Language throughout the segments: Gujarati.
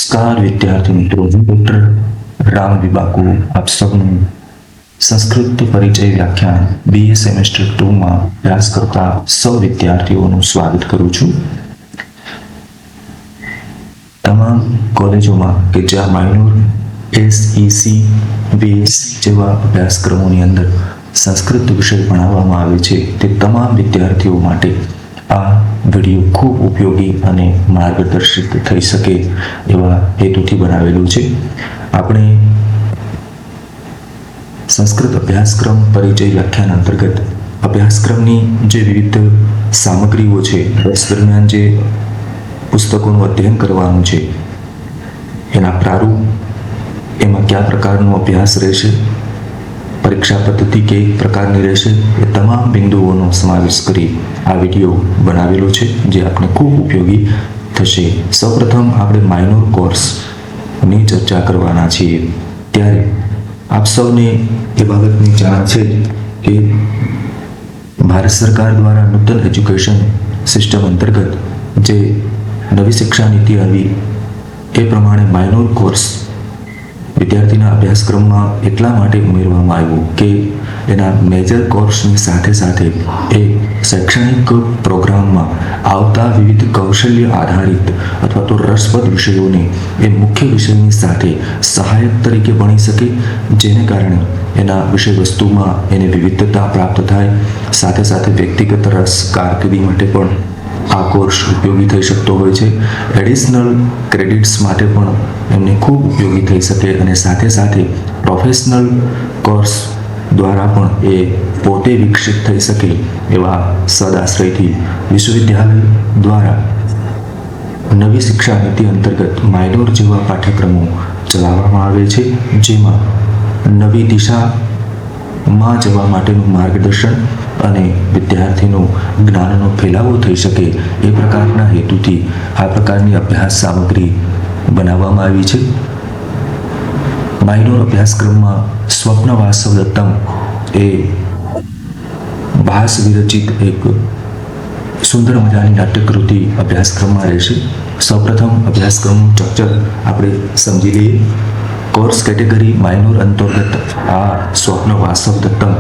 નમસ્કાર વિદ્યાર્થી મિત્રો, હું ડોક્ટર રામ વિબાકુ આપ સૌનું સંસ્કૃત પરિચય વ્યાખ્યાન BA સેમેસ્ટર 2 માં અભ્યાસ કરતા સૌ વિદ્યાર્થીઓનું સ્વાગત કરું છું. તમામ કોલેજોમાં કે જ્યાં માઇનોર, SEC, BS જેવા અભ્યાસક્રમોની અંદર સંસ્કૃત વિષય ભણાવવામાં આવે છે તે તમામ વિદ્યાર્થીઓ માટે આ વિડીયો ખૂબ ઉપયોગી અને માર્ગદર્શિત થઈ શકે એવા હેતુથી બનાવેલું છે. આપણે સંસ્કૃત અભ્યાસક્રમ પરિચય વ્યાખ્યાન અંતર્ગત અભ્યાસક્રમની જે વિવિધ સામગ્રીઓ છે, વર્ષ દરમિયાન જે પુસ્તકોનું અધ્યયન કરવાનું છે, એના પ્રારૂપ, એમાં કયા પ્રકારનો અભ્યાસ રહેશે, પરીક્ષા પદ્ધતિ કઈ પ્રકારની રહેશે, એ તમામ બિંદુઓનો સમાવેશ કરી આ વિડીયો બનાવેલો છે, જે આપને ખૂબ ઉપયોગી થશે. સૌપ્રથમ આપણે માઇનોર કોર્સની ચર્ચા કરવાના છીએ. ત્યારે આપ સૌને એ બાબતની જાણ છે કે ભારત સરકાર દ્વારા નૂતન એજ્યુકેશન સિસ્ટમ અંતર્ગત જે નવી શિક્ષા નીતિ આવી એ પ્રમાણે માઇનોર કોર્સ વિદ્યાર્થીના અભ્યાસક્રમમાં એટલા માટે ઉમેરવામાં આવ્યું કે એના મેજર કોર્સની સાથે સાથે એ શૈક્ષણિક પ્રોગ્રામમાં આવતા વિવિધ કૌશલ્ય આધારિત અથવા તો રસપ્રદ વિષયોને એ મુખ્ય વિષયની સાથે સહાયક તરીકે ભણી શકે, જેને કારણે એના વિષય વસ્તુમાં એને વિવિધતા પ્રાપ્ત થાય, સાથે સાથે વ્યક્તિગત રસ કારકિર્દી માટે પણ આ કોર્સ ઉપયોગી થઈ શકતો હોય છે. એડિશનલ ક્રેડિટ્સ માટે પણ એમને ખૂબ ઉપયોગી થઈ શકે અને સાથે સાથે પ્રોફેશનલ કોર્સ દ્વારા પણ એ પોતે વિકસિત થઈ શકે એવા સદાશ્રયથી વિશ્વવિદ્યાલય દ્વારા નવી શિક્ષા નીતિ અંતર્ગત માઇનોર જેવા પાઠ્યક્રમો ચલાવવામાં આવે છે, જેમાં નવી દિશામાં જવા માટેનું માર્ગદર્શન અને વિદ્યાર્થીનો જ્ઞાનનો ફેલાવો થઈ શકે એ પ્રકારના હેતુથી આ પ્રકારની અભ્યાસ સામગ્રી બનાવવામાં આવી છે. માઇનોર અભ્યાસક્રમમાં સ્વપ્ન વાસવદત્તમ એ ભાસ વિરચિત એક સુંદર મજાની નાટ્યકૃતિ અભ્યાસક્રમમાં રહેશે. સૌપ્રથમ અભ્યાસક્રમનું સ્ટ્રક્ચર આપણે સમજી લઈએ. કોર્સ કેટેગરી માઇનોર અંતર્ગત આ સ્વપ્ન વાસવદત્તમ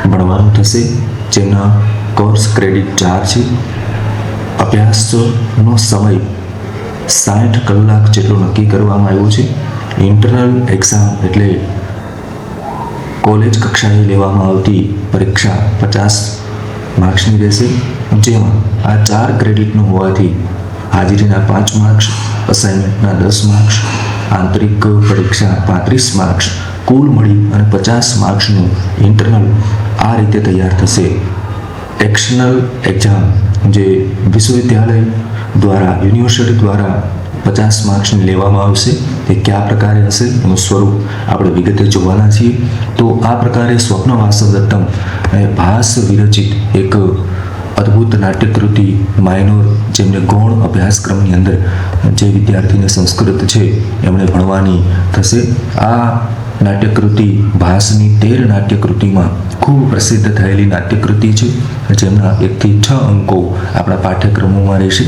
ભણવાનું થશે, જેના કોર્સ ક્રેડિટ 4 છે. અભ્યાસનો સમય 60 કલાક જેટલો નક્કી કરવામાં આવ્યો છે. ઇન્ટરનલ એક્ઝામ એટલે કોલેજ કક્ષાએ લેવામાં આવતી પરીક્ષા 50 માર્ક્સની રહેશે, જેમાં આ 4 ક્રેડિટનું હોવાથી હાજરીના 5 માર્ક્સ, અસાઇનમેન્ટના 10 માર્ક્સ, આંતરિક પરીક્ષા 35 માર્ક્સ, કુલ મળી અને 50 માર્ક્સનું ઇન્ટરનલ આ રીતે તૈયાર થશે. એક્સટર્નલ એક્ઝામ જે વિશ્વવિદ્યાલય દ્વારા, યુનિવર્સિટી દ્વારા 50 માર્ક્સની લેવામાં આવશે, તે કયા પ્રકારે હશે એનું સ્વરૂપ આપણે વિગતે જોવાના છીએ. તો આ પ્રકારે સ્વપ્ન વાસવદત્તમ ભાસ વિરચિત એક અદ્ભુત નાટ્યકૃતિ માઇનોર, જેમને ગૌણ અભ્યાસક્રમની અંદર જે વિદ્યાર્થીને સંસ્કૃત છે એમણે ભણવાની થશે. આ નાટ્યકૃતિ ભાસની 13 નાટ્યકૃતિમાં ખૂબ પ્રસિદ્ધ થયેલી નાટ્યકૃતિ છે, જેમના 1 થી 6 અંકો આપણા પાઠ્યક્રમોમાં રહેશે.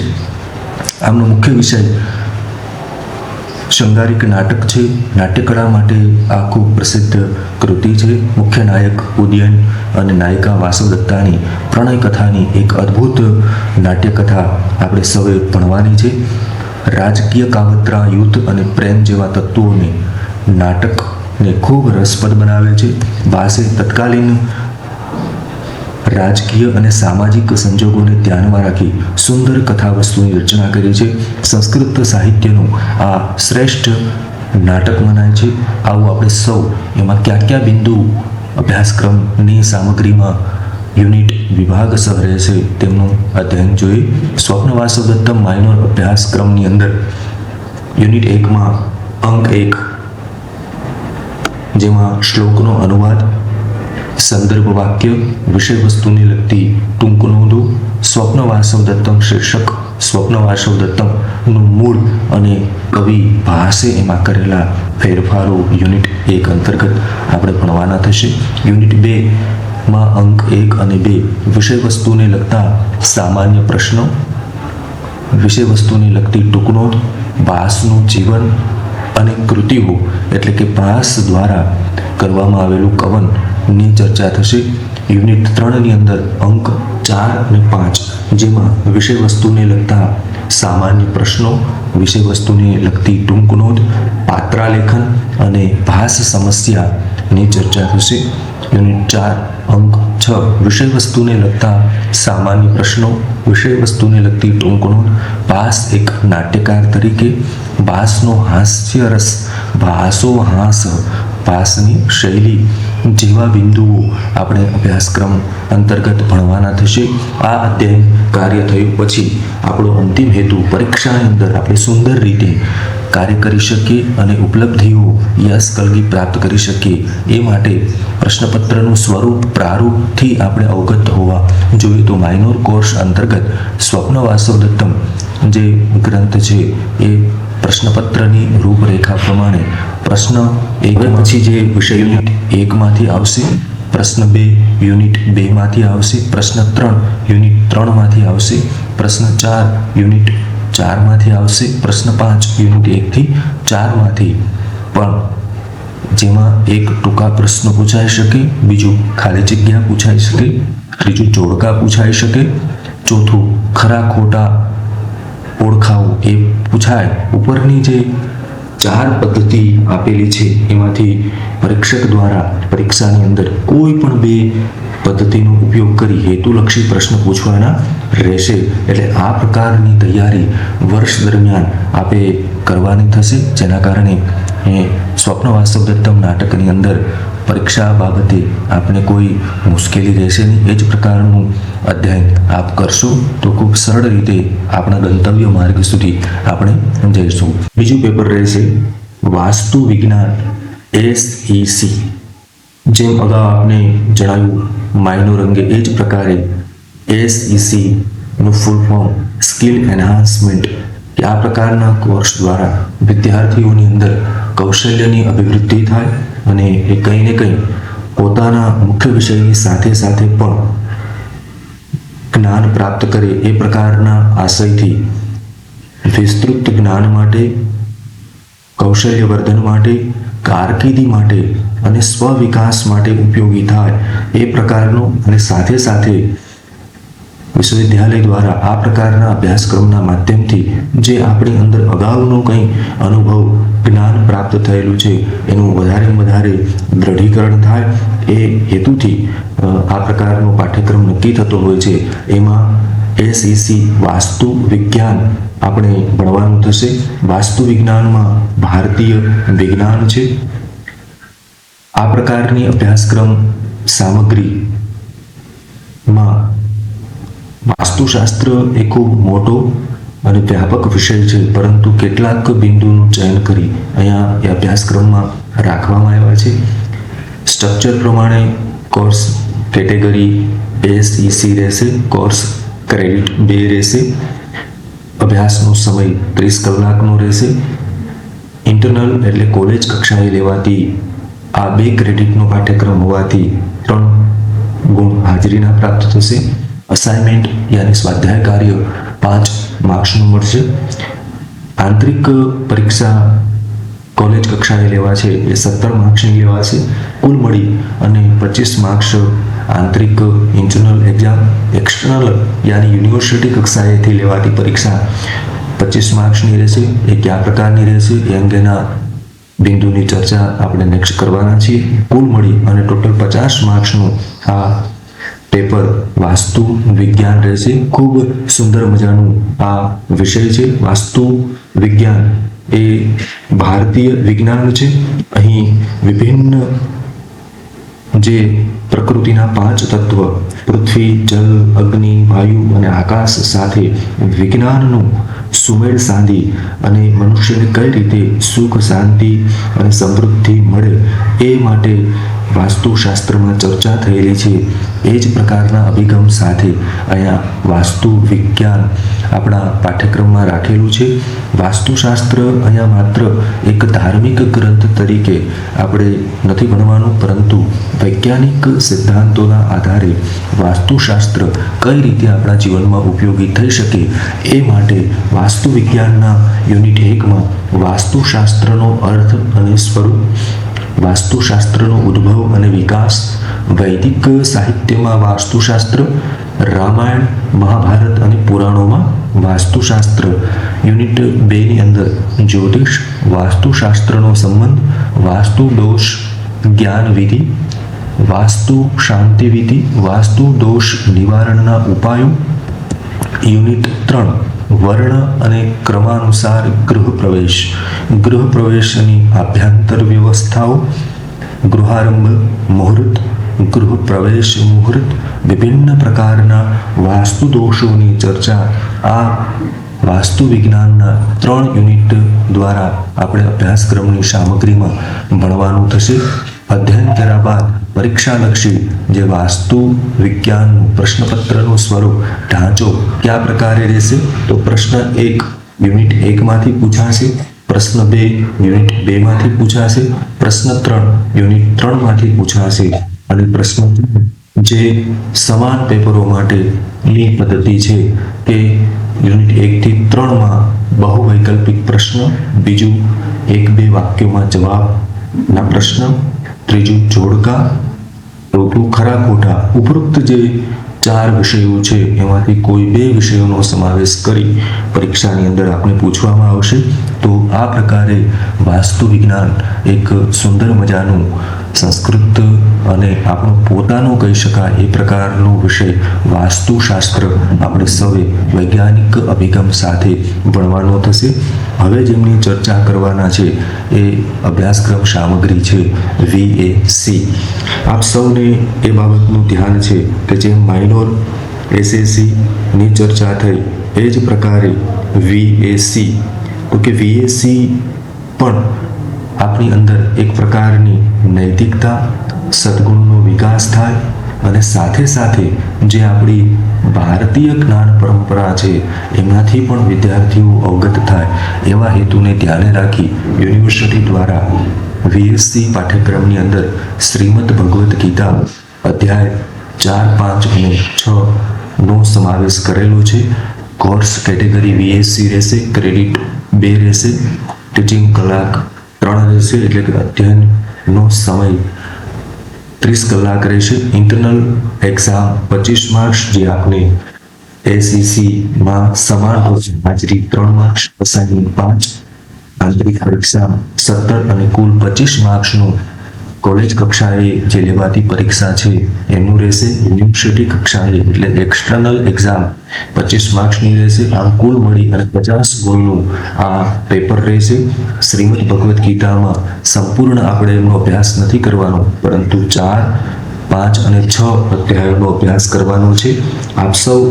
આમનો મુખ્ય વિષય શૃંગારિક નાટક છે. નાટ્યકળા માટે આ ખૂબ પ્રસિદ્ધ કૃતિ છે. મુખ્ય નાયક ઉદયન અને નાયિકા વાસવદત્તાની પ્રણય કથાની એક અદ્ભુત નાટ્યકથા આપણે સૌએ ભણવાની છે. રાજકીય કાવતરા, યુદ્ધ અને પ્રેમ જેવા તત્વોને નાટકને ખૂબ રસપ્રદ બનાવે છે. ભાસે તત્કાલીન રાજકીય અને સામાજિક સંજોગોને ધ્યાનમાં રાખી સુંદર કથા વસ્તુની રચના કરી છે. સંસ્કૃત સાહિત્યનું આ શ્રેષ્ઠ નાટક મનાય છે. આવું આપણે સૌ એમાં કયા કયા બિંદુ અભ્યાસક્રમની સામગ્રીમાં યુનિટ વિભાગ સહ રહેશે તેમનું અધ્યયન જોઈએ. સ્વપ્ન વાસવદત્તમ માઇનોર અભ્યાસક્રમની અંદર યુનિટ 1માં અંક 1, જેમાં શ્લોકનો અનુવાદ, સંદર્ભ વાક્ય, વિષય વસ્તુને લગતી ટૂંક નોંધો, સ્વપ્ન વાસવદત્તમ શીર્ષક, સ્વપ્ન વાસવદત્તમનું મૂળ અને કવિ ભાસે એમાં કરેલા ફેરફારો યુનિટ 1 અંતર્ગત આપણે ભણવાના થશે. યુનિટ 2માં અંક 1 અને 2 વિષય વસ્તુને લગતા સામાન્ય પ્રશ્નો, વિષય વસ્તુને લગતી ટૂંક નોંધ, ભાસનું જીવન અને કૃતિઓ એટલે કે ભાસ દ્વારા કરવામાં આવેલું કવનની ચર્ચા થશે. યુનિટ 3ની અંદર અંક 4 અને 5 જેમાં વિષય વસ્તુને લગતા સામાન્ય પ્રશ્નો, વિષય વસ્તુને લગતી ટૂંક નોંધ, પાત્રાલેખન અને ભાસ સમસ્યાની ચર્ચા થશે. યુનિટ 4 અંક 6 વિષય વસ્તુને લગતા સામાન્ય પ્રશ્નો, વિષય વસ્તુને લગતી ટૂંક નોંધ, ભાસ એક નાટ્યકાર તરીકે, ભાસનો હાસ્યરસ, ભાસો હાસ, ભાસની શૈલી જેવા બિંદુઓ આપણે અભ્યાસક્રમ અંતર્ગત ભણવાના થશે. આ અધ્યાય કાર્ય થયું પછી આપણો અંતિમ હેતુ પરીક્ષાની અંદર આપણે સુંદર રીતે કાર્ય કરી શકીએ અને ઉપલબ્ધિઓ યશ કલગી પ્રાપ્ત કરી શકીએ એ માટે પ્રશ્નપત્રનું સ્વરૂપ પ્રારૂપથી આપણે અવગત હોવા જોઈએ. તો માઇનોર કોર્સ અંતર્ગત સ્વપ્ન વાસવદત્તમ જે ગ્રંથ છે એ પ્રશ્નપત્રની રૂપરેખા પ્રમાણે પ્રશ્ન 1 પછી જે વિષય યુનિટ 1 માંથી આવશે, પ્રશ્ન 2 યુનિટ 2 માંથી આવશે, પ્રશ્ન 3 યુનિટ 3 માંથી આવશે, પ્રશ્ન 4 યુનિટ 4 માંથી આવશે, પ્રશ્ન 5 યુનિટ 1 થી 4 માંથી પણ જેમાં એક ટૂંકા પ્રશ્નો પૂછાઈ શકે, બીજું ખાલી જગ્યા પૂછાઈ શકે, ત્રીજું જોડકા પૂછાઈ શકે, ચોથું ખરા ખોટા ઓળખાવું એ પૂછાય. ઉપરની જે 4 પદ્ધતિ આપેલી છે એમાંથી પરીક્ષક દ્વારા પરીક્ષાની અંદર કોઈ પણ 2 પદ્ધતિનો ઉપયોગ કરી હેતુલક્ષી પ્રશ્ન પૂછવાના રહેશે. એટલે આ પ્રકારની તૈયારી વર્ષ દરમિયાન આપે કરવાની થશે, જેના કારણે સ્વપ્ન વાસવદત્તમ નાટકની અંદર પરીક્ષા બાબતે આપણે કોઈ મુશ્કેલી રહેશે નહીં. એ જ પ્રકારનું અધ્યયન આપ કરશો તો ખૂબ સરળ રીતે આપણા ગંતવ્ય માર્ગ સુધી આપણે જઈશું. બીજું પેપર રહેશે વાસ્તુ વિજ્ઞાન SEC. જેમ અગાઉ આપણે જણાવ્યું માઇનોર અંગે એ જ પ્રકારે SEC નું ફૂલ ફોર્મ સ્કિલ એન્હાન્સમેન્ટ કે આ પ્રકારના કોર્સ દ્વારા વિદ્યાર્થીઓની અંદર કૌશલ્યની અભિવૃદ્ધિ થાય અને એ કંઈ ને કંઈ પોતાના મુખ્ય વિષયની સાથે સાથે પણ જ્ઞાન પ્રાપ્ત કરે એ પ્રકારના આશયથી વિસ્તૃત જ્ઞાન માટે, કૌશલ્યવર્ધન માટે, કારકિર્દી માટે અને સ્વવિકાસ માટે ઉપયોગી થાય એ પ્રકારનો અને સાથે સાથે વિશ્વવિદ્યાલય દ્વારા આ પ્રકારના અભ્યાસક્રમના માધ્યમથી જે આપણી અંદર અગાઉનો કંઈ અનુભવ જ્ઞાન પ્રાપ્ત થયેલું છે એનું વધારે દ્રઢીકરણ થાય એ હેતુથી આ પ્રકારનો પાઠ્યક્રમ નક્કી થતો હોય છે. એમાં SEC વાસ્તુ વિજ્ઞાન આપણે ભણવાનું થશે. વાસ્તુ વિજ્ઞાનમાં ભારતીય વિજ્ઞાન છે. આ પ્રકારની અભ્યાસક્રમ સામગ્રીમાં વાસ્તુશાસ્ત્ર એ ખૂબ મોટો અને વ્યાપક વિષય છે, પરંતુ કેટલાક બિંદુનું ચયન કરી અહીંયા એ અભ્યાસક્રમમાં રાખવામાં આવ્યા છે. સ્ટ્રક્ચર પ્રમાણે કોર્સ કેટેગરી SEC રહેશે, કોર્સ ક્રેડિટ 2 રહેશે, અભ્યાસનો સમય 30 કલાકનો રહેશે. ઇન્ટરનલ એટલે કોલેજ કક્ષાએ લેવાતી આ 2 ક્રેડિટનો પાઠ્યક્રમ હોવાથી 3 ગુણ હાજરીના પ્રાપ્ત થશે. અસાઇનમેન્ટ યાની સ્વાધ્યાય કાર્ય 5 માર્ક્સનું મળશે. આંતરિક પરીક્ષા કોલેજ કક્ષાએ લેવા છે એ 17 માર્ક્સની લેવાશે. કુલ મળી અને 25 માર્ક્સ આંતરિક ઇન્ટરનલ એક્ઝામ, એક્સટર્નલ યાની યુનિવર્સિટી કક્ષાએથી લેવાતી પરીક્ષા 25 માર્ક્સની રહેશે. એ કયા પ્રકારની રહેશે એ અંગેના બિંદુની ચર્ચા આપણે નેક્સ્ટ કરવાના છીએ. કુલ મળી અને ટોટલ 50 માર્ક્સનું આ પેપર વાસ્તુ વિજ્ઞાન રહેશે. ખૂબ સુંદર મજાનું આ વિષય છે. વાસ્તુ વિજ્ઞાન એ ભારતીય વિજ્ઞાન છે. અહીં વિભિન્ન જે પ્રકૃતિના 5 તત્વ પૃથ્વી, જલ, અગ્નિ, વાયુ અને આકાશ સાથે વિજ્ઞાનનું સુમેળ સાધી અને મનુષ્યને કઈ રીતે સુખ, શાંતિ અને સમૃદ્ધિ મળે એ માટે વાસ્તુશાસ્ત્રમાં ચર્ચા થયેલી છે એ જ પ્રકારના અભિગમ સાથે અહીંયા વાસ્તુ વિજ્ઞાન આપણા પાઠ્યક્રમમાં રાખેલું છે. વાસ્તુશાસ્ત્ર અહીંયા માત્ર એક ધાર્મિક ગ્રંથ તરીકે આપણે નથી ભણવાનું, પરંતુ વૈજ્ઞાનિક સિદ્ધાંતોના આધારે વાસ્તુશાસ્ત્ર કઈ રીતે આપણા જીવનમાં ઉપયોગી થઈ શકે એ માટે વાસ્તુ વિજ્ઞાનના યુનિટ 1માં વાસ્તુશાસ્ત્રનો અર્થ અને સ્વરૂપ, વાસ્તુશાસ્ત્રનો ઉદ્ભવ અને વિકાસ, વૈદિક સાહિત્યમાં વાસ્તુશાસ્ત્ર, રામાયણ, મહાભારત અને પુરાણોમાં વાસ્તુશાસ્ત્ર, યુનિટ 2ની અંદર જ્યોતિષ, વાસ્તુશાસ્ત્રનો સંબંધ, વાસ્તુ દોષ જ્ઞાન વિધિ, વાસ્તુ શાંતિ વિધિ, વાસ્તુ દોષ નિવારણના ઉપાયો, યુનિટ 3 વર્ણ અને ક્રમાનુસાર ગૃહ પ્રવેશની આભ્યંતર વ્યવસ્થાઓ, ગૃહારંભ મુહૂર્ત, ગૃહ પ્રવેશ મુહૂર્ત, વિભિન્ન પ્રકારના વાસ્તુ દોષોની ચર્ચા આ વાસ્તુ વિજ્ઞાનના 3 યુનિટ દ્વારા આપણે અભ્યાસક્રમની સામગ્રીમાં ભણવાનું થશે. અધ્યયન કર્યા બાદ પરીક્ષાલક્ષી જે વાસ્તુ વિજ્ઞાનનું પ્રશ્નપત્રનું સ્વરૂપ ઢાંચો કયા પ્રકારે રહેશે, તો પ્રશ્ન 1 યુનિટ 1માંથી પૂછાશે, પ્રશ્ન 2 યુનિટ 2માંથી પૂછાશે, પ્રશ્ન 3 યુનિટ 3માંથી પૂછાશે અને પ્રશ્ન જે સમાન પેપરો માટેની પદ્ધતિ છે કે યુનિટ 1 થી 3માં બહુ વૈકલ્પિક પ્રશ્ન, બીજું 1-2 વાક્યોમાં જવાબના પ્રશ્ન, ત્રીજું જોડકા, ચોથું ખરા ખોટા. ઉપરોક્ત જે 4 વિષયો છે એમાંથી કોઈ 2 વિષયોનો સમાવેશ કરી પરીક્ષાની અંદર આપણે પૂછવામાં આવશે. તો આ પ્રકારે વાસ્તુ વિજ્ઞાન એક સુંદર મજાનું સંસ્કૃત અને આપણો પોતાનો કહી શકાય એ પ્રકારનો વિષય વાસ્તુશાસ્ત્ર આપણે સૌએ વૈજ્ઞાનિક અભિગમ સાથે ભણવાનો થશે. હવે જેમની ચર્ચા કરવાના છે એ અભ્યાસક્રમ સામગ્રી છે VAC. આપ સૌને એ બાબતનું ધ્યાન છે કે જેમ માઇનોર SSCની ચર્ચા થઈ એ જ પ્રકારે VAC, તો કે VAC પણ આપણી અંદર એક પ્રકારની નૈતિકતા, સદ્ગુણનો વિકાસ થાય અને સાથે સાથે જે આપણી ભારતીય જ્ઞાન પરંપરા છે એમાંથી પણ વિદ્યાર્થીઓ અવગત થાય એવા હેતુને ધ્યાને રાખી યુનિવર્સિટી દ્વારા VSC પાઠ્યક્રમની અંદર શ્રીમદ ભગવદ્ ગીતા અધ્યાય 4, 5 અને 6 નો સમાવેશ કરેલો છે. કોર્સ કેટેગરી VSC રહેશે, ક્રેડિટ 2 રહેશે, ટીચિંગ કલાક 3 રહેશે, એટલે કે અધ્યયનનો સમય 30 કલાક રહેશે. ઇન્ટરનલ એક્ઝામ 25 માર્ક્સ જે આપણે SECમાં સમાન હોય, હાજરી 3 માર્ક્સ, અસાઇનમેન્ટ 5, આંતરિક પરીક્ષા 17 અને કુલ 25 માર્ક્સનું કોલેજ કક્ષાએ જે લેવાતી પરીક્ષા છે એનું રહેશે. યુનિવર્સિટી કક્ષાએ એટલે એક્સટર્નલ એક્ઝામ 25 માર્ક્સની રહેશે. આમ કુલ મળી અને 50 ગુણનું આ પેપર રહેશે. શ્રીમદ ભગવદ્ ગીતામાં સંપૂર્ણ આપણે એમનો અભ્યાસ નથી કરવાનો, પરંતુ 4, 5 અને 6 અધ્યાયોનો અભ્યાસ કરવાનો છે. આપ સૌ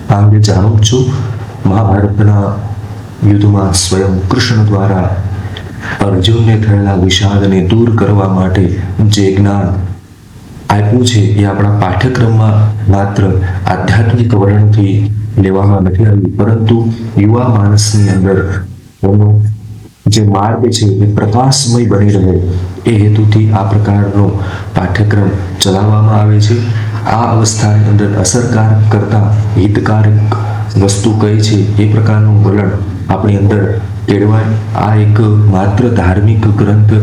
આ અંગે જાણો જ છો. મહાભારતના યુદ્ધમાં સ્વયં કૃષ્ણ દ્વારા અર્જુનને થયેલા વિષાદને દૂર કરવા માટે જે જ્ઞાન આપ્યું છે એ આપણા પાઠ્યક્રમમાં માત્ર આધ્યાત્મિક વર્ણનથી લેવામાં નથી આવ્યું, પરંતુ યુવા માણસની અંદર એનો જે માર્ગ છે એ પ્રકાશમય બની રહે એ હેતુથી આ પ્રકારનો પાઠ્યક્રમ ચલાવવામાં આવે છે. આ અવસ્થાની અંદર અસરકારક કરતા હિતકારક વસ્તુ કઈ છે એ પ્રકારનું વલણ આપણી અંદર કેળવાય. આ એક માત્ર ધાર્મિક ગ્રંથ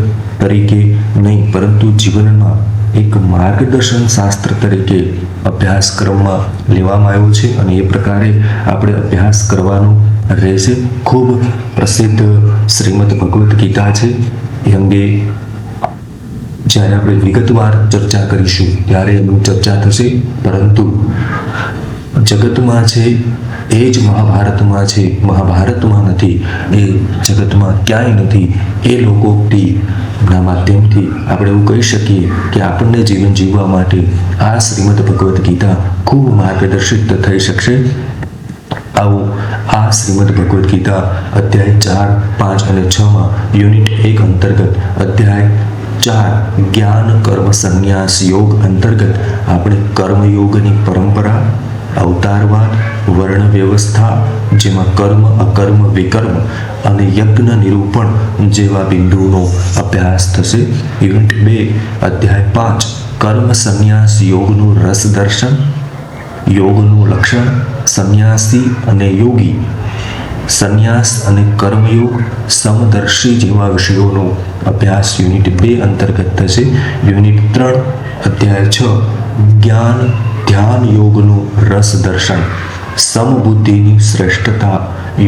તરીકે નહીં, પરંતુ જીવનમાં એક માર્ગદર્શન શાસ્ત્ર તરીકે અભ્યાસક્રમમાં લેવામાં આવ્યો છે અને એ પ્રકારે આપણે અભ્યાસ કરવાનો રહેશે. ખૂબ પ્રસિદ્ધ શ્રીમદ ભગવદ્ ગીતા છે. એ અંગે જ્યારે આપણે વિગતવાર ચર્ચા કરીશું ત્યારે એની ચર્ચા થશે, પરંતુ જગતમાં છે એ જ મહાભારતમાં છે, મહાભારતમાં નથી, એ જગતમાં ક્યાંય નથી. એ લોકોના માધ્યમથી આપણે એવું કહી શકીએ કે આપણને જીવન જીવવા માટે આ શ્રીમદ ભગવદ્ ગીતા ખૂબ માર્ગદર્શિત થઈ શકશે. આવું આ શ્રીમદ ભગવદ્ ગીતા અધ્યાય 4, 5 અને 6માં યુનિટ 1 અંતર્ગત અધ્યાય 4 જ્ઞાન કર્મ સંન્યાસ યોગ અંતર્ગત આપણે કર્મયોગની પરંપરા, અવતારવાદ, વર્ણ વ્યવસ્થા જેમાં કર્મ, અકર્મ, વિકર્મ અને યજ્ઞ નિરૂપણ જેવા બિંદુઓનો અભ્યાસ થશે. યુનિટ 2 અધ્યાય 5 કર્મ સંન્યાસ યોગનું રસ દર્શન, યોગનું લક્ષણ, સંન્યાસી અને યોગી, સંન્યાસ અને કર્મયોગ, સમદર્શી જેવા વિષયોનો અભ્યાસ યુનિટ 2 અંતર્ગત થશે. યુનિટ 3 અધ્યાય 6 જ્ઞાન ધ્યાન યોગનું રસ દર્શન, સમબુદ્ધિની શ્રેષ્ઠતા,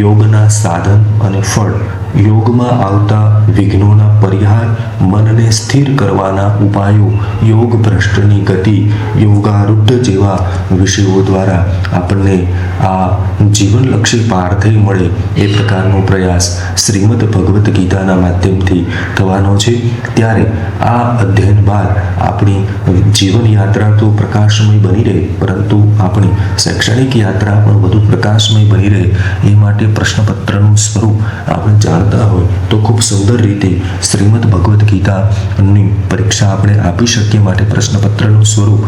યોગના સાધન અને ફળ, યોગમાં આવતા વિઘ્નોના પરિહાર, મનને સ્થિર કરવાના ઉપાયો, યોગ ભ્રષ્ટની ગતિ, યોગારૂઢ જેવા વિષયો દ્વારા આપણને આ જીવનલક્ષી પાર્થય મળે એ પ્રકારનો પ્રયાસ શ્રીમદ ભગવદ્ ગીતાના માધ્યમથી થવાનો છે. ત્યારે આ અધ્યયન બાદ આપણી જીવન યાત્રા તો પ્રકાશમય બની રહે, પરંતુ આપણી શૈક્ષણિક યાત્રા પણ વધુ પ્રકાશમય બની રહે એ માટે પ્રશ્નપત્રનું સ્વરૂપ આપણે જાણતા હોય તો ખૂબ સુંદર રીતે શ્રીમદ ભગવદ્ ગીતાની પરીક્ષા આપણે આપી શકીએ. માટે પ્રશ્નપત્રનું સ્વરૂપ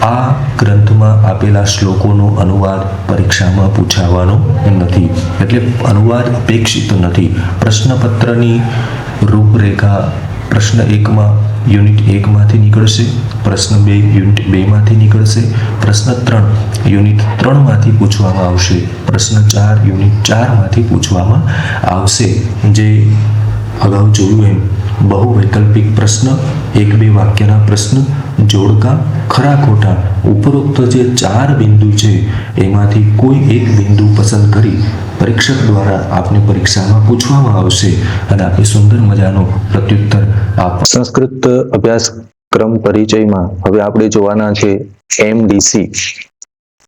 આ ગ્રંથમાં આપેલા શ્લોકોનો અનુવાદ પરીક્ષામાં પૂછાવાનો નથી, એટલે અનુવાદ અપેક્ષિત નથી. પ્રશ્નપત્રની રૂપરેખા પ્રશ્ન 1માં યુનિટ 1 માંથી નીકળશે, પ્રશ્ન 2 યુનિટ 2 માંથી નીકળશે, પ્રશ્ન 3 યુનિટ 3 માંથી પૂછવામાં આવશે, પ્રશ્ન 4 યુનિટ 4 માંથી પૂછવામાં આવશે. જે અગાઉ જોયું એમ બહુ વૈકલ્પિક પ્રશ્ન, 1-2 વાક્યના પ્રશ્ન, જોડકા, ખરા ખોટા, ઉપરોક્ત જે 4 બિંદુ છે એમાંથી કોઈ એક બિંદુ પસંદ કરી પરીક્ષક દ્વારા આપને પરીક્ષામાં પૂછવામાં આવશે અને આપે સુંદર મજાનો પ્રત્યુત્તર આપો. સંસ્કૃત અભ્યાસક્રમ પરિચયમાં હવે આપણે જોવાના છે એમડીસી.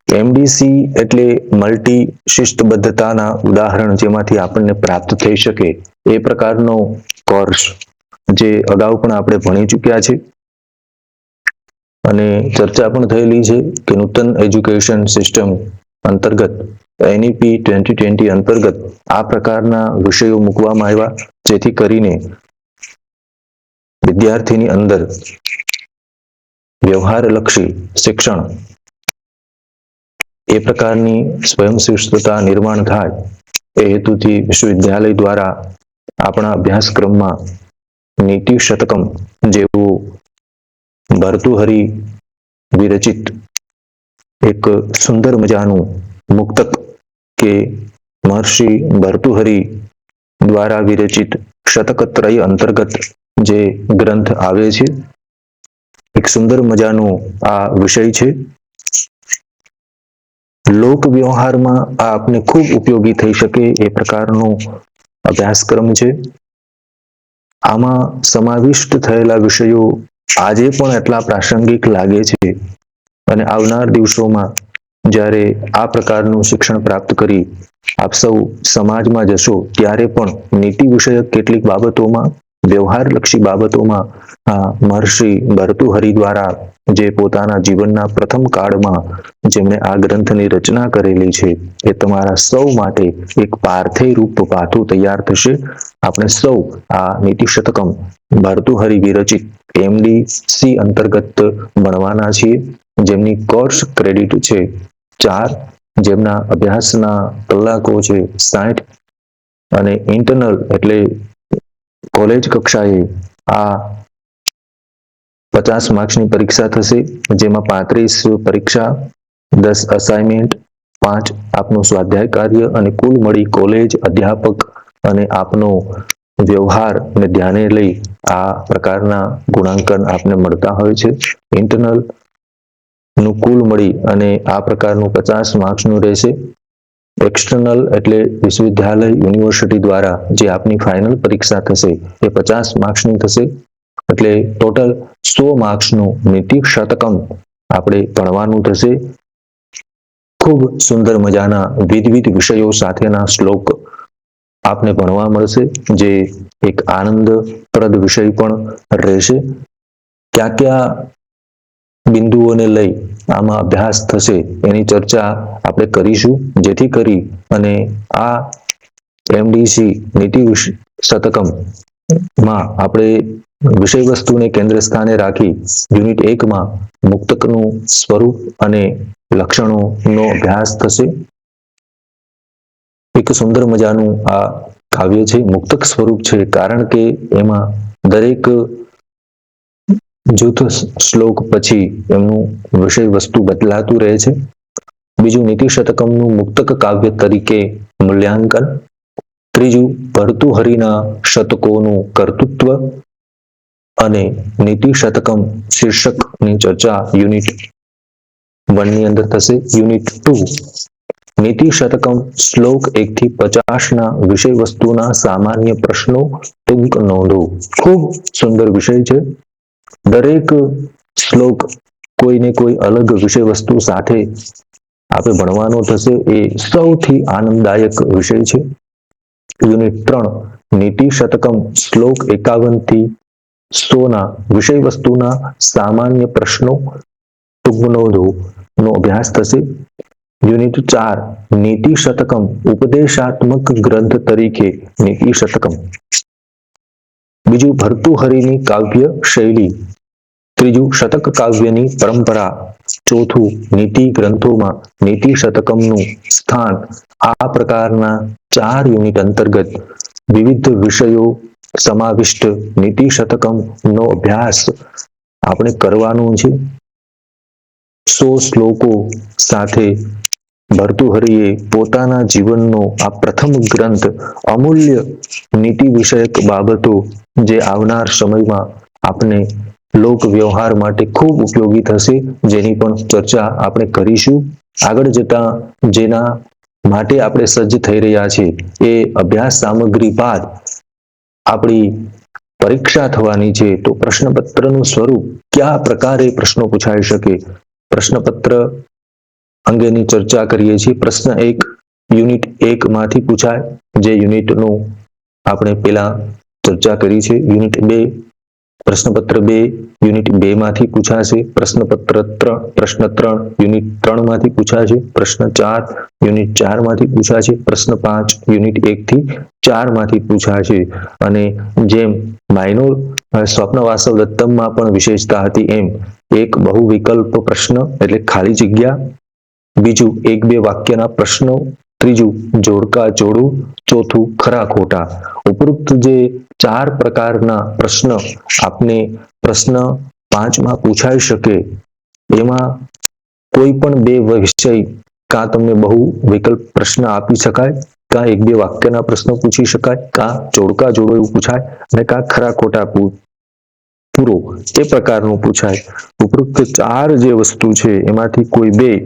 એમડીસી એટલે મલ્ટી શિસ્તબદ્ધતાના ઉદાહરણ જેમાંથી આપણને પ્રાપ્ત થઈ શકે એ પ્રકારનો કોર્સ, જે અગાઉ પણ આપણે ભણી ચૂક્યા છે અને ચર્ચા પણ થયેલી છે કે નૂતન એજ્યુકેશન સિસ્ટમ અંતર્ગત એનઈપી 2020 અંતર્ગત આ પ્રકારના વિષયો મૂકવામાં આવ્યા, જેથી કરીને વિદ્યાર્થીની અંદર વ્યવહારલક્ષી શિક્ષણ એ પ્રકારની સ્વયંશિસ્તતા નિર્માણ થાય એ હેતુથી વિશ્વવિદ્યાલય દ્વારા આપણા અભ્યાસક્રમમાં નીતિ શતકમ જેવું ભર્તુહરિ વિરચિત એક સુંદર મજાનું મુક્તક કે મહર્ષિ ભર્તુહરિ દ્વારા વિરચિત શતકત્રય અંતર્ગત જે ગ્રંથ આવે છે, એક સુંદર મજાનો આ વિષય છે. લોક વ્યવહારમાં આ આપને ખૂબ ઉપયોગી થઈ શકે એ પ્રકારનો અભ્યાસક્રમ છે. આમાં સમાવિષ્ટ થયેલા વિષયો આજે પણ એટલા પ્રાસંગિક લાગે છે અને આવનાર દિવસોમાં જ્યારે આ પ્રકારનું શિક્ષણ પ્રાપ્ત કરી આપ સૌ સમાજમાં જશો ત્યારે પણ નીતિ વિષયક કેટલીક બાબતોમાં, વ્યવહારલક્ષી બાબતોમાં આ મહર્ષિ ભર્તુહરિ દ્વારા જે પોતાના જીવનના પ્રથમ કાળમાં જેમણે આ ગ્રંથની રચના કરેલી છે એ તમારા સૌ માટે એક પાર્થય રૂપ પાથું તૈયાર થશે. આપણે સૌ આ નીતિ શતકમ ભર્તુહરિ વિરચિત એમડીસી અંતર્ગત ભણવાના છીએ, જેમની કોર્સ ક્રેડિટ છે 4, જેમના અભ્યાસના કલાકો છે 60 અને ઇન્ટરનલ એટલે કોલેજ કક્ષાએ આ 50 માર્ક્સની પરીક્ષા થશે, જેમાં 35 પરીક્ષા, 10 અસાઇનમેન્ટ, 5 આપનું સ્વાધ્યાય કાર્ય અને કુલ મળી કોલેજ અધ્યાપક અને આપનો વ્યવહાર ને ધ્યાને લઈ આ પ્રકારના ગુણાંકન આપને મળતા હોય છે. ઇન્ટરનલ નું કુલ મળી અને આ પ્રકારનું 50 માર્ક્સનું રહેશે. એક્સટર્નલ એટલે વિશ્વવિદ્યાલય યુનિવર્સિટી દ્વારા જે આપની ફાઇનલ પરીક્ષા થશે એ 50 માર્ક્સની થશે, એટલે ટોટલ 100 માર્ક્સનું નીતિ શતકમ આપણે ભણવાનું થશે. ખૂબ સુંદર મજાના વિવિધ વિષયો સાથેના શ્લોક આપને ભણવા મળશે, જે એક આનંદપ્રદ વિષય પણ રહેશે. ક્યાં ક્યાં બિંદુઓને લઈ આમાં અભ્યાસ થશે એની ચર્ચા આપણે કરીશું, જેથી કરી અને આ એમડીસી નીતિ શતકમ માં આપણે વિષય વસ્તુને કેન્દ્ર સ્થાને રાખી યુનિટ 1 માં મુક્તકનું સ્વરૂપ અને લક્ષણોનો અભ્યાસ થશે. એક સુંદર મજાનું આ કાવ્ય છે. મુક્તક સ્વરૂપ છે કારણ કે એમાં દરેક જૂથ શ્લોક પછી એમનું વિષય વસ્તુ બદલાતું રહે છે. બીજું, નીતિ શતકમનું મુક્તક કાવ્ય તરીકે મૂલ્યાંકન. ત્રીજું, ભર્તૃહરિના શતકોનું કર્તૃત્વ અને નીતિ શતકમ શીર્ષકની ચર્ચા યુનિટ 1 ની અંદર થશે. યુનિટ 2, નીતિ શતકમ શ્લોક 1 થી 50 ના વિષય વસ્તુના સામાન્ય પ્રશ્નો ટૂંક નોંધો. ખૂબ સુંદર વિષય છે. દરેક શ્લોક કોઈને કોઈ અલગ વિષય વસ્તુ સાથે આપણે ભણવાનો થશે. એ સૌથી આનંદદાયક વિષય છે. યુનિટ 3, નીતિ શતકમ શ્લોક 51 થી 100 ના વિષય વસ્તુના સામાન્ય પ્રશ્નો ટૂંક નોંધો નો અભ્યાસ થશે. યુનિટ 4, નીતિ શતકમ ઉપદેશાત્મક ગ્રંથ તરીકે નીતિ શતકમ. બીજું, ભર્તૃહરિની કાવ્ય શૈલી. ત્રીજું, શતક કાવ્યની પરંપરા. ચોથું, નીતિ ગ્રંથોમાં નીતિ શતકમનું સ્થાન. આ પ્રકારના 4 યુનિટ અંતર્ગત વિવિધ વિષયો સમાવિષ્ટ નીતિ શતકમ નો અભ્યાસ આપણે કરવાનો છે. 100 શ્લોકો સાથે ભર્તૃહરિએ પોતાના જીવનનો આ પ્રથમ ગ્રંથ અમૂલ્ય નીતિ વિષયક બાબતો જે આવનાર સમયમાં આપણે લોક વ્યવહાર માટે ખૂબ ઉપયોગી થશે, જેની પણ ચર્ચા આપણે કરીશું. આગળ જતા જેના માટે આપણે સજ્જ થઈ રહ્યા છીએ એ અભ્યાસ સામગ્રી બાદ આપણી પરીક્ષા થવાની છે. તો પ્રશ્નપત્રનું સ્વરૂપ, કયા પ્રકારે પ્રશ્નો પૂછાઈ શકે, પ્રશ્નપત્ર અંગેની ચર્ચા કરીએ છીએ. પ્રશ્ન 1 યુનિટ 1 માંથી પૂછાય, જે યુનિટનું આપણે પેલા ચર્ચા કરી છે. યુનિટ 2, પ્રશ્નપત્ર 2 યુનિટ 2 માંથી પૂછાશે. પ્રશ્ન 3 યુનિટ 3 માંથી પૂછાશે. પ્રશ્ન 4 યુનિટ 4 માંથી પૂછાશે. પ્રશ્ન 5 યુનિટ 1 થી 4 માંથી પૂછાશે. અને જેમ માઇનોર સ્વપ્ન વાસવ દત્તમમાં પણ વિશેષતા હતી એમ એક બહુ વિકલ્પ પ્રશ્ન એટલે ખાલી જગ્યા, બીજું 1-2 વાક્યના પ્રશ્નો, ત્રીજું જોડકા જોડું, ચોથું ખરા ખોટા. ઉપરોક્ત જે 4 પ્રકારના પ્રશ્ન આપને પ્રશ્ન 5 માં પૂછાઈ શકે એમાં કોઈ પણ 2 વિષય કાં તમને બહુ વિકલ્પ પ્રશ્ન આપી શકાય, કાં 1-2 વાક્યના પ્રશ્નો પૂછી શકાય, કાં જોડકા જોડો એવું પૂછાય અને કાં ખરા ખોટા પૂરો એ પ્રકારનું પૂછાય. ઉપરોક્ત 4 જે વસ્તુ છે એમાંથી કોઈ 2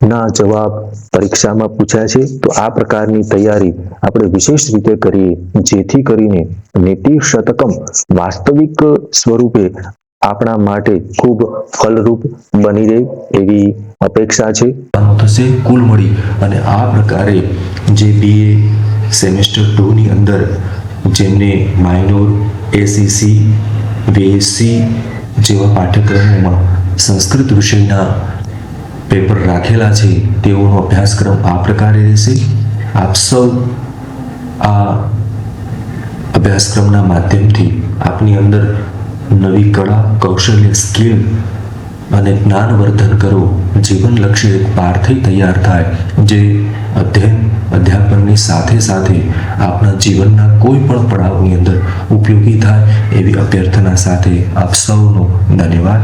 ના જવાબ પરીક્ષામાં પૂછાય છે. તો આ પ્રકારની તૈયારી આપણે વિશેષ રીતે કરીએ, જેથી કરીને નીતિ શતકમ વાસ્તવિક સ્વરૂપે આપણા માટે ખૂબ ફલરૂપ બની રહે એવી અપેક્ષા છે. થશે કુલ મળી અને આ પ્રકારે જે BA સેમેસ્ટર 2 ની અંદર જેમને માઇનોર, ACC, VSC જેવા પાઠ્યક્રમોમાં સંસ્કૃત વિષયના પેપર રાખેલા છે તેઓનો અભ્યાસક્રમ આ પ્રકારે રહેશે. આપ સૌ આ અભ્યાસક્રમના માધ્યમથી આપની અંદર નવી કળા, કૌશલ્ય, સ્કિલ અને જ્ઞાનવર્ધન કરો. જીવનલક્ષી એક પાર્થી તૈયાર થાય, જે અધ્યાપનની સાથે સાથે આપણા જીવનના કોઈ પણ પડાવની અંદર ઉપયોગી થાય એવી અભ્યર્થના સાથે આપ સૌનો ધન્યવાદ.